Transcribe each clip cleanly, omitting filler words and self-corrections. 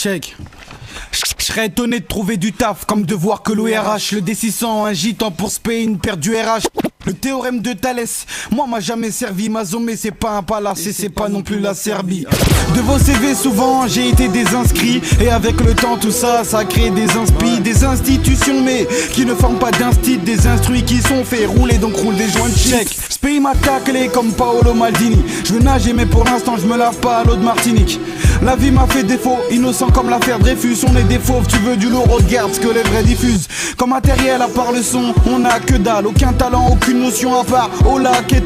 Check. Je serais étonné de trouver du taf, comme de voir que l'ORH, le D600, un gitan pour se payer une paire du RH. Le théorème de Thalès, moi m'a jamais servi. Mazomé c'est pas un palace et c'est pas non plus la Serbie. De vos CV souvent j'ai été désinscrit. Et avec le temps tout ça, ça crée des inspi, des institutions mais qui ne forment pas d'instit. Des instruits qui sont faits rouler donc roule des joints de check. Ce pays m'a taclé comme Paolo Maldini. Je veux nager mais pour l'instant je me lave pas à l'eau de Martinique. La vie m'a fait défaut, innocent comme l'affaire Dreyfus. On est des fauves, tu veux du lourd, regarde ce que les vrais diffusent. Comme matériel à part le son, on a que dalle. Aucun talent, aucune notion à part. Hola, qu'est-ce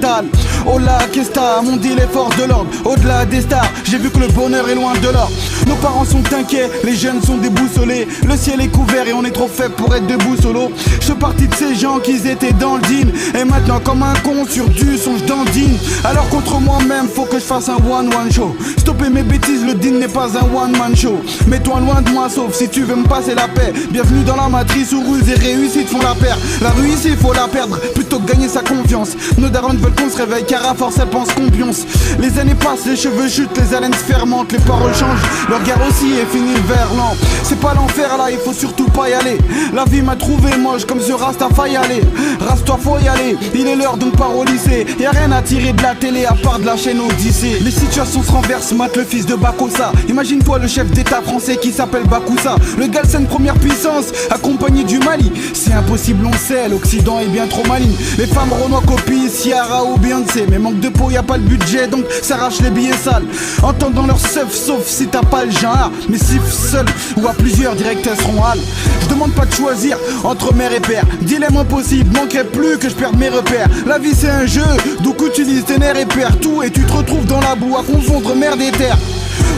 Hola, qu'est-ce mon deal est force de l'ordre. Au-delà des stars, j'ai vu que le bonheur est loin de l'or. Nos parents sont inquiets, les jeunes sont déboussolés. Le ciel est couvert et on est trop faible pour être debout solo. Je fais partie de ces gens qui étaient dans le deal. Et maintenant comme un con sur du son je dandine. Alors contre moi-même faut que je fasse un one-one show. Stopper mes bêtises, le deal n'est pas un one-man show. Mets-toi loin de moi sauf si tu veux me passer la paix. Bienvenue dans la matrice où ruse et réussite font la paire. La réussite faut la perdre plutôt que gagner sa confiance. Nos darons veulent qu'on se réveille car à force elles pensent qu'on pionce. Les années passent, les cheveux chutent, les haleines se fermentent. Les paroles changent, leur guerre aussi est finie le verre lent. C'est pas l'enfer là, il faut surtout pas y aller. La vie m'a trouvé moche comme ce Rasta faille aller. Rase-toi faut y aller, il est l'heure donc part au lycée. Y'a rien à tirer de la télé à part de la chaîne Odyssée. Les situations se renversent, mate le fils de Bakossa. Imagine-toi le chef d'état français qui s'appelle Bakoussa. Le Galsen première puissance, accompagné du Mali. C'est impossible on sait, l'Occident est bien trop maligne. Les femmes Renoir copient Ciara ou Beyoncé. Mais manque de peau, y a pas le budget donc s'arrache les billets sales. Entendant leur seuf sauf si t'as pas le genre. Mais si seul ou à plusieurs direct elles seront hal. Je demande pas de choisir entre mère et père. Dilemme impossible, manquerait plus que je perde mes repères. La vie c'est un jeu, donc utilise tes nerfs et perds tout. Et tu te retrouves dans la boue à confondre merde et terre.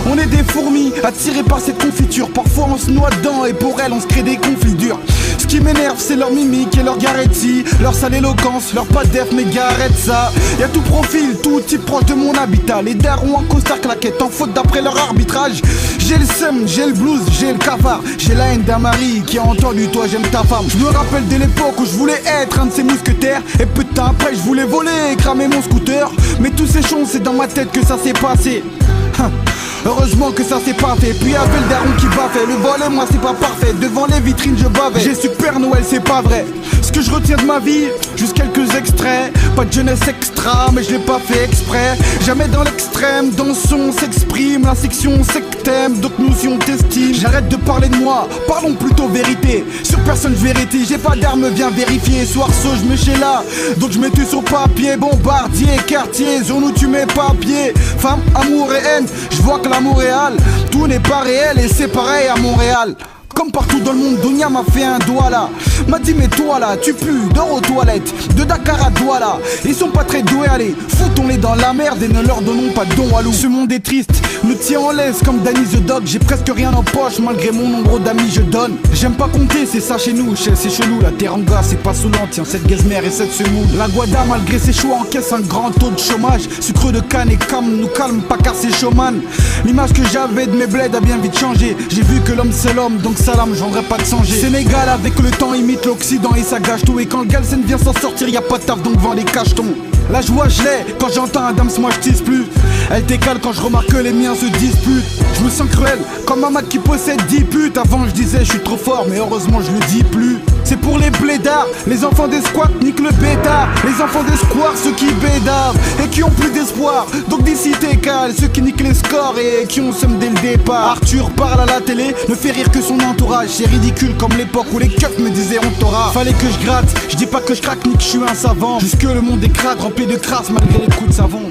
On est des fourmis attirées par cette confiture. Parfois on se noie dedans et pour elles on se crée des conflits durs. Ce qui m'énerve c'est leur mimique et leur garetti. Leur sale éloquence, leur pas def mais arrête ça. Y'a tout profil, tout type proche de mon habitat. Les darons en costard claquette en faute d'après leur arbitrage. J'ai le seum, j'ai le blues, j'ai le cafard. J'ai la haine d'un mari qui a entendu toi j'aime ta femme. Je me rappelle de l'époque où je voulais être un de ces mousquetaires. Et peu de temps après je voulais voler et cramer mon scooter. Mais tous ces choses c'est dans ma tête que ça s'est passé. Heureusement que ça s'est pas fait. Puis y'avait le daron qui baffait. Le volet moi c'est pas parfait. Devant les vitrines je bavais. J'ai su Père Noël c'est pas vrai. Ce que je retiens de ma vie, juste quelques extraits. Pas de jeunesse extra mais je l'ai pas fait exprès. Jamais dans l'extrême, dans son s'exprime. La section sectème, d'autres notions d'estime. J'arrête de parler de moi, parlons plutôt vérité. Sur personne je vérité, j'ai pas d'armes, viens vérifier. Soir saut je me chez là, donc je mets tout sur papier. Bombardier, quartier, zone où tu mets papier. Femme, amour et haine, je vois que l'amour est hal. Tout n'est pas réel et c'est pareil à Montréal. Comme partout dans le monde, Dunia m'a fait un doigt là. M'a dit mais toi là, tu pues, dors aux toilettes. De Dakar à Douala, ils sont pas très doués, allez. Foutons-les dans la merde et ne leur donnons pas de don à loup. Ce monde est triste, me tient en laisse comme Danny the Dog. J'ai presque rien en poche malgré mon nombre d'amis je donne. J'aime pas compter, c'est ça chez nous, c'est chelou. La teranga c'est pas saoulant, tiens cette gazmère et cette semoule. La Guada malgré ses choix encaisse un grand taux de chômage. Sucre de canne et cam nous calme, pas car c'est showman. L'image que j'avais de mes bleds a bien vite changé. J'ai vu que l'homme c'est l'homme, donc salam, je vendrai pas de sanger. Sénégal avec le temps imite l'Occident et ça gâche tout. Et quand le Galsen vient s'en sortir, y a pas de taf donc vend les cachetons. La joie je l'ai, quand j'entends un dams moi je tisse plus. Elle décale quand je remarque que les miens se disputent. Je me sens cruel, comme un mec qui possède 10 putes. Avant je disais je suis trop fort mais heureusement je le dis plus. C'est pour les blédards, les enfants des squats niquent le bétard. Les enfants des squares, ceux qui bédavent et qui ont plus d'espoir. Donc d'ici t'es cale, ceux qui niquent les scores et qui ont seum dès le départ. Arthur parle à la télé, ne fait rire que son entourage. C'est ridicule comme l'époque où les keufs me disaient on t'aura. Fallait que je gratte, je dis pas que je craque ni que je suis un savant. Jusque le monde est crade, rempli de crasse malgré les coups de savon.